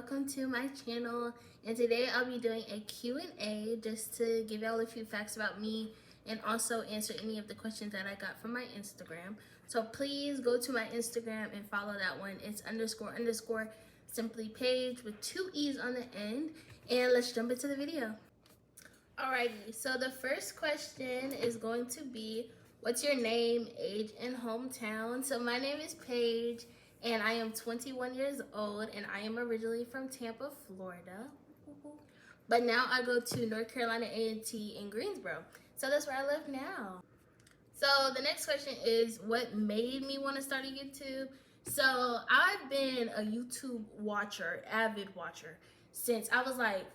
welcome to my channel. And today I'll be doing a Q&A just to give y'all a few facts about me and also answer any of the questions that I got from my Instagram. So please go to my Instagram and follow that one. It's __ simply page with 2 E's on the end. And let's jump into the video. Alrighty, so the first question is going to be, what's your name, age, and hometown? So my name is Paige, and I am 21 years old, and I am originally from Tampa, Florida. But now I go to North Carolina A&T in Greensboro. So that's where I live now. So the next question is, what made me want to start a YouTube? So I've been a YouTube watcher, avid watcher, since I was like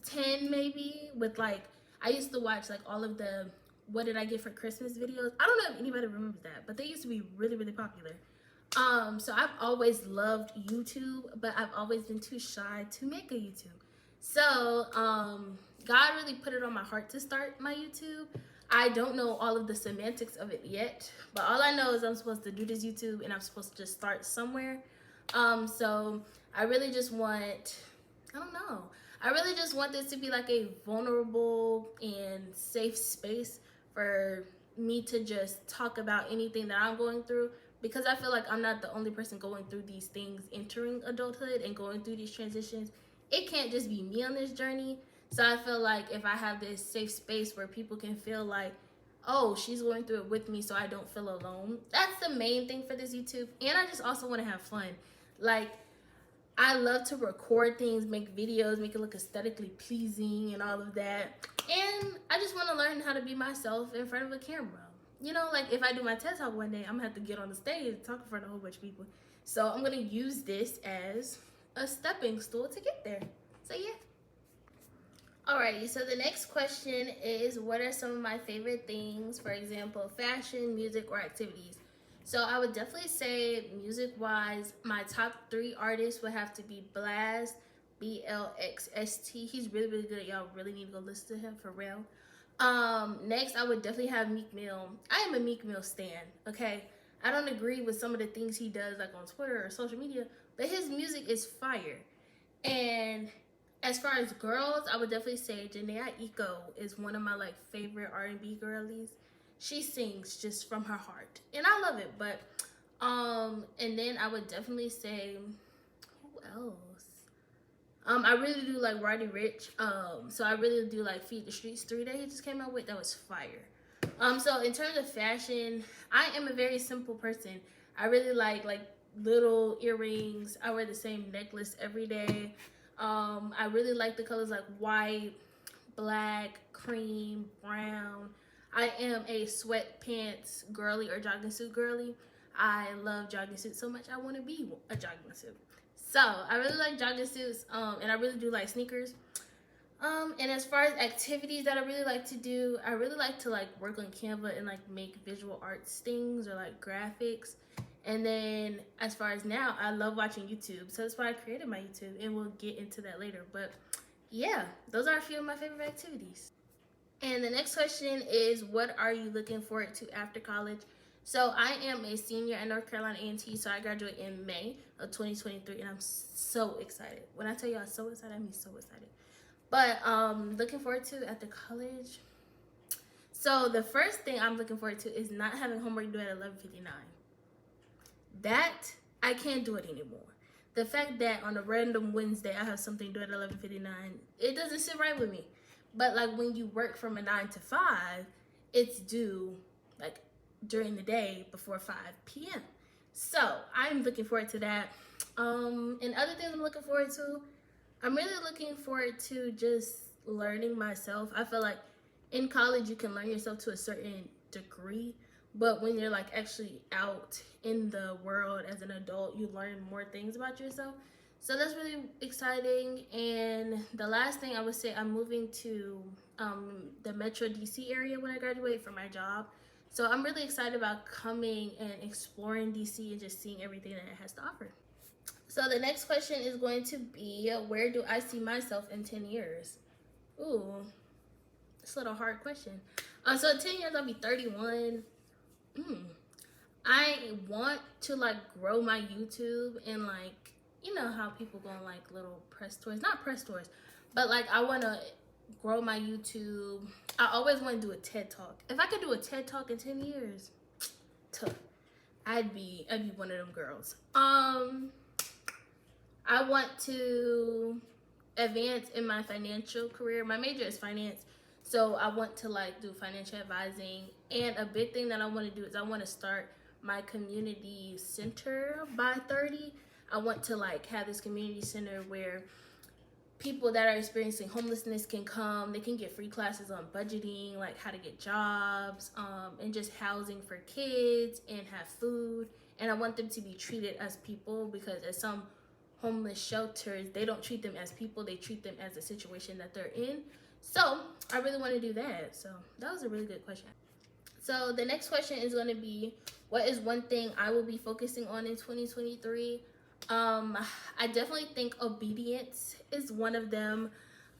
10 maybe, with like, I used to watch like all of the what did I get for Christmas videos. I don't know if anybody remembers that, but they used to be really, really popular. So I've always loved YouTube, but I've always been too shy to make a YouTube. So God really put it on my heart to start my YouTube. I don't know all of the semantics of it yet, but all I know is I'm supposed to do this YouTube and I'm supposed to just start somewhere. So I really just want, I don't know. I really just want this to be like a vulnerable and safe space for me to just talk about anything that I'm going through, because I feel like I'm not the only person going through these things, entering adulthood and going through these transitions. It can't just be me on this journey. So I feel like if I have this safe space where people can feel like, oh, she's going through it with me, so I don't feel alone. That's the main thing for this YouTube. And I just also want to have fun. Like, I love to record things, make videos, make it look aesthetically pleasing and all of that. And I just want to learn how to be myself in front of a camera. You know, like if I do my TED Talk one day, I'm gonna have to get on the stage and talk in front of a whole bunch of people. So I'm gonna use this as a stepping stool to get there. So yeah. Alrighty, so the next question is, what are some of my favorite things? For example, fashion, music, or activities. So I would definitely say, music-wise, my top 3 artists would have to be Blxst, BLXST. He's really, really good. Y'all really need to go listen to him for real. Next, I would definitely have Meek Mill. I am a Meek Mill stan, okay? I don't agree with some of the things he does, like on Twitter or social media, but his music is fire. And as far as girls, I would definitely say Jhené Aiko is one of my like favorite R&B girlies. She sings just from her heart, and I love it. But and then I would definitely say, who else? I really do like Roddy Ricch. So I really do like Feed the Streets 3 that he just came out with. That was fire. So in terms of fashion, I am a very simple person. I really like little earrings. I wear the same necklace every day. I really like the colors like white, black, cream, brown. I am a sweatpants girly or jogging suit girly. I love jogging suits so much I want to be a jogging suit. So I really like jogging suits, and I really do like sneakers. And as far as activities that I really like to do, I really like to like work on Canva and like make visual arts things or like graphics. And then as far as now, I love watching YouTube. So that's why I created my YouTube, and we'll get into that later. But yeah, those are a few of my favorite activities. And the next question is, what are you looking forward to after college? So I am a senior at North Carolina A&T, so I graduate in May of 2023, and I'm so excited. When I tell you I'm so excited, I mean so excited. But looking forward to after college. So the first thing I'm looking forward to is not having homework due at 11:59. That, I can't do it anymore. The fact that on a random Wednesday I have something due at 11:59, it doesn't sit right with me. But like when you work from a 9 to 5, it's due like during the day before 5 p.m. So I'm looking forward to that. And other things I'm looking forward to, I'm really looking forward to just learning myself. I feel like in college you can learn yourself to a certain degree, but when you're like actually out in the world as an adult, you learn more things about yourself. So that's really exciting. And the last thing I would say, I'm moving to the Metro DC area when I graduate for my job. So I'm really excited about coming and exploring DC and just seeing everything that it has to offer. So the next question is going to be, where do I see myself in 10 years? Ooh, it's a little hard question. So in 10 years, I'll be 31. I want to like grow my YouTube and like you know how people go on like little press tours, not press tours, but like I want to grow my YouTube. I always want to do a TED Talk. If I could do a TED Talk in 10 years, I'd be one of them girls. I want to advance in my financial career. My major is finance, so I want to like do financial advising. And a big thing that I want to do is I want to start my community center by 30. I want to like have this community center where people that are experiencing homelessness can come. They can get free classes on budgeting, like how to get jobs, and just housing for kids, and have food. And I want them to be treated as people, because at some homeless shelters, they don't treat them as people, they treat them as a situation that they're in. So I really want to do that. So that was a really good question. So the next question is going to be, what is one thing I will be focusing on in 2023? I definitely think obedience is one of them.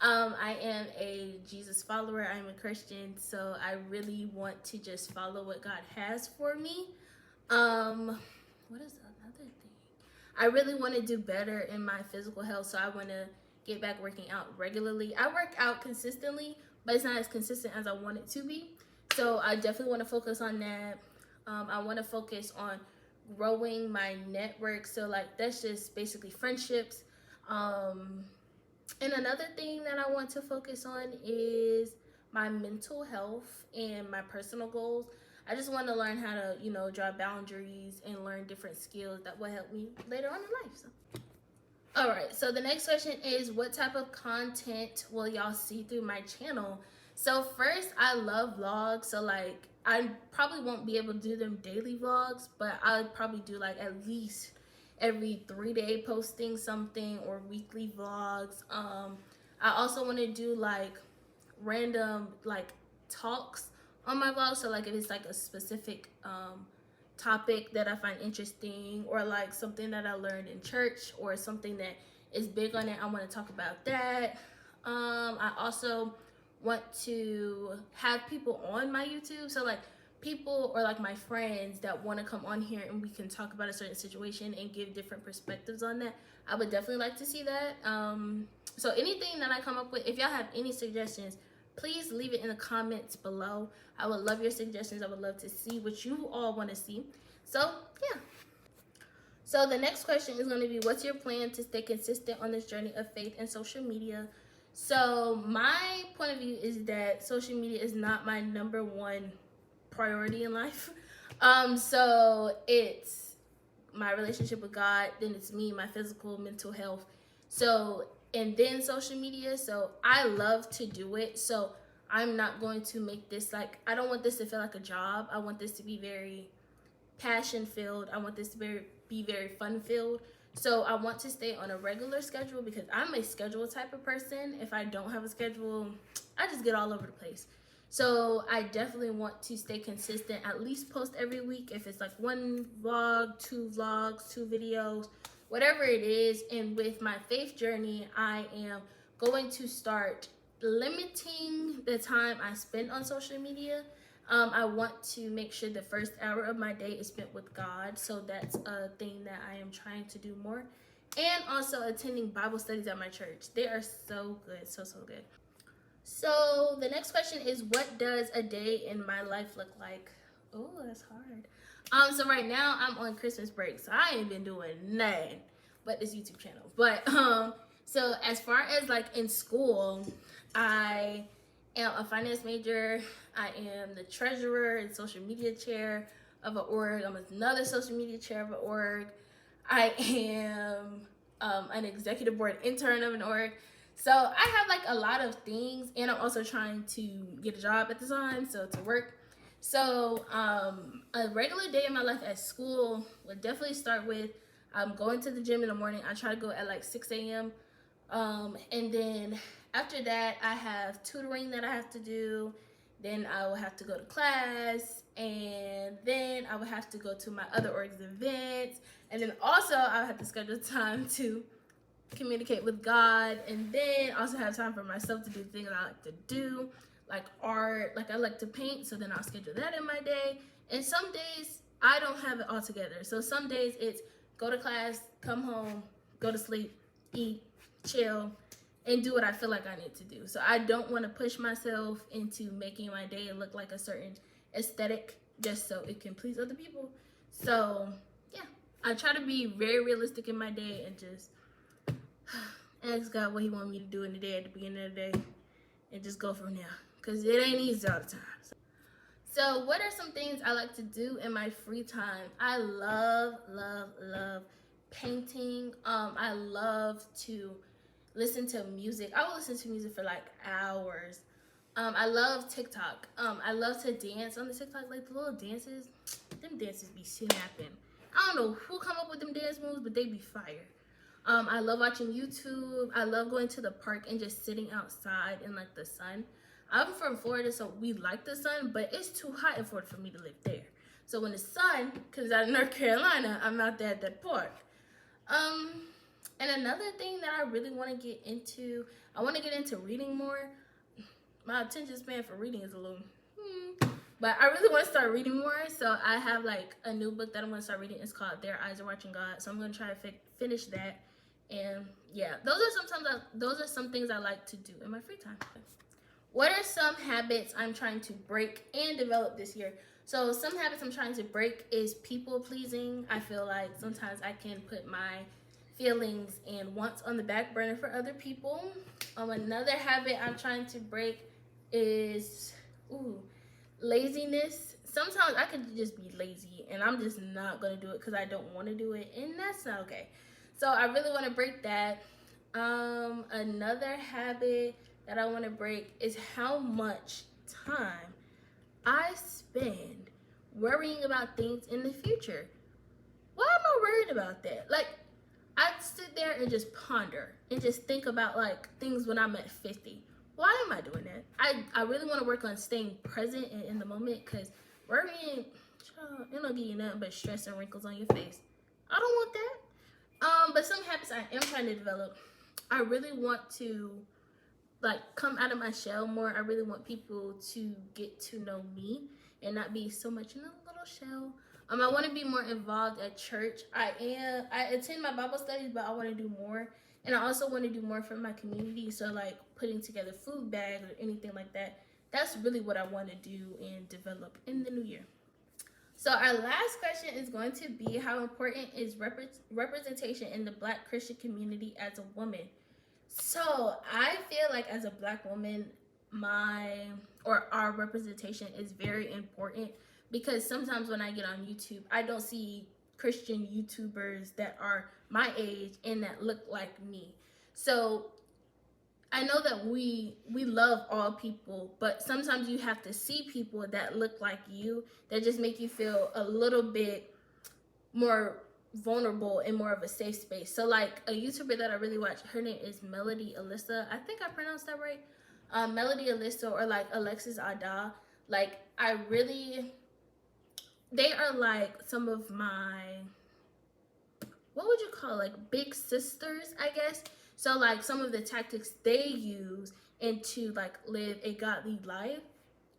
I am a Jesus follower. I'm a Christian, so I really want to just follow what God has for me. What is another thing? I really want to do better in my physical health, so I want to get back working out regularly. I work out consistently, but it's not as consistent as I want it to be. So I definitely want to focus on that. I want to focus on growing my network. So like that's just basically friendships. And another thing that I want to focus on is my mental health and my personal goals. I just want to learn how to, you know, draw boundaries and learn different skills that will help me later on in life. So. All right, so the next question is, what type of content will y'all see through my channel? So first, I love vlogs. So like, I probably won't be able to do them daily vlogs, but I'll probably do like at least every 3-day posting something, or weekly vlogs. I also want to do like random like talks on my vlog. So like if it's like a specific topic that I find interesting, or like something that I learned in church, or something that is big on it, I want to talk about that. I also want to have people on my YouTube. So like people, or like my friends that want to come on here and we can talk about a certain situation and give different perspectives on that. I would definitely like to see that. So anything that I come up with, if y'all have any suggestions, please leave it in the comments below. I would love your suggestions. I would love to see what you all want to see. So yeah. So the next question is going to be, what's your plan to stay consistent on this journey of faith and social media? So my point of view is that social media is not my number one priority in life. So it's my relationship with God, then it's me, my physical, mental health. So, and then social media. So I love to do it. So I'm not going to make this like, I don't want this to feel like a job. I want this to be very passion filled. I want this to be very fun filled. So I want to stay on a regular schedule, because I'm a schedule type of person. If I don't have a schedule, I just get all over the place. So I definitely want to stay consistent, at least post every week. If it's like 1 vlog, 2 vlogs, 2 videos, whatever it is. And with my faith journey, I am going to start limiting the time I spend on social media. I want to make sure the first hour of my day is spent with God. So that's a thing that I am trying to do more. And also attending Bible studies at my church. They are so good, so good. So the next question is, what does a day in my life look like? Oh, that's hard. So right now I'm on Christmas break, so I ain't been doing nothing but this YouTube channel. But so as far as like in school, I am a finance major. I am the treasurer and social media chair of an org. I'm another social media chair of an org. I am an executive board intern of an org. So I have like a lot of things, and I'm also trying to get a job at the time, so to work. So a regular day in my life at school would definitely start with going to the gym in the morning. I try to go at like 6 a.m. And then after that, I have tutoring that I have to do. Then I will have to go to class, and then I will have to go to my other org's events. And then also I will have to schedule time to communicate with God, and then also have time for myself to do things I like to do, like art. Like I like to paint, so then I'll schedule that in my day. And some days I don't have it all together. So some days it's go to class, come home, go to sleep, eat, chill, and do what I feel like I need to do. So I don't want to push myself into making my day look like a certain aesthetic just so it can please other people. So yeah, I try to be very realistic in my day and just ask God what he wants me to do in the day at the beginning of the day and just go from there, because it ain't easy all the time. So what are some things I like to do in my free time? I love painting. I love to listen to music. I will listen to music for like hours. I love TikTok. I love to dance on the TikTok, like the little dances. Them dances be snapping. I don't know who come up with them dance moves, but they be fire. I love watching YouTube. I love going to the park and just sitting outside in like the sun. I'm from Florida, so we like the sun, but it's too hot in Florida for me to live there. So when the sun comes out of North Carolina, I'm out there at that park. And another thing that I really want to get into, I want to get into reading more. My attention span for reading is a little, but I really want to start reading more. So I have like a new book that I'm going to start reading. It's called Their Eyes Are Watching God. So I'm going to try to finish that. And yeah, those are some things I like to do in my free time. What are some habits I'm trying to break and develop this year? So some habits I'm trying to break is people pleasing. I feel like sometimes I can put my feelings and wants on the back burner for other people. Another habit I'm trying to break is laziness. Sometimes I could just be lazy and I'm just not going to do it because I don't want to do it, and that's not okay. So I really want to break that. Another habit that I want to break is how much time I spend worrying about things in the future. Why am I worried about that? Like, I sit there and just ponder and just think about like things when I'm at 50. Why am I doing that? I really want to work on staying present and in the moment, because worrying, it don't give you nothing but stress and wrinkles on your face. I don't want that. But some habits I am trying to develop. I really want to like come out of my shell more. I really want people to get to know me and not be so much in a little shell. I want to be more involved at church. I attend my Bible studies, but I want to do more. And I also want to do more for my community. So like putting together food bags or anything like that. That's really what I want to do and develop in the new year. So our last question is going to be, how important is representation in the Black Christian community as a woman? So I feel like as a Black woman, our representation is very important, because sometimes when I get on YouTube, I don't see Christian YouTubers that are my age and that look like me. So I know that we love all people, but sometimes you have to see people that look like you, that just make you feel a little bit more vulnerable and more of a safe space. So like a YouTuber that I really watch, her name is Melody Alyssa. I think I pronounced that right. Melody Alyssa, or like Alexis Ada. Like they are like some of my, what would you call, like big sisters, I guess. So like some of the tactics they use and to like live a godly life,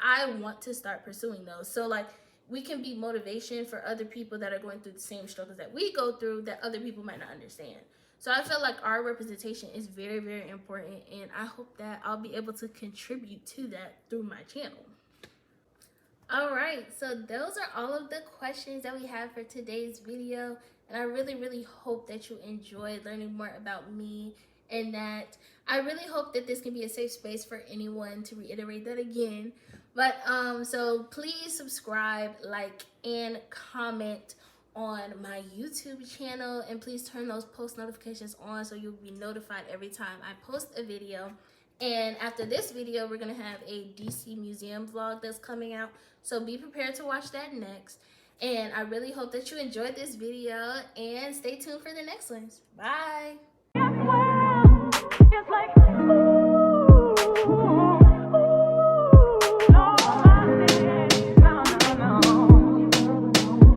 I want to start pursuing those. So like we can be motivation for other people that are going through the same struggles that we go through that other people might not understand. So I feel like our representation is very, very important, and I hope that I'll be able to contribute to that through my channel. All right, so those are all of the questions that we have for today's video, and I really, really hope that you enjoyed learning more about me, and that I really hope that this can be a safe space for anyone, to reiterate that again. But so please subscribe, like, and comment on my YouTube channel, and please turn those post notifications on so you'll be notified every time I post a video. And after this video, we're gonna have a DC museum vlog that's coming out, so be prepared to watch that next. And I really hope that you enjoyed this video, and stay tuned for the next ones. Bye.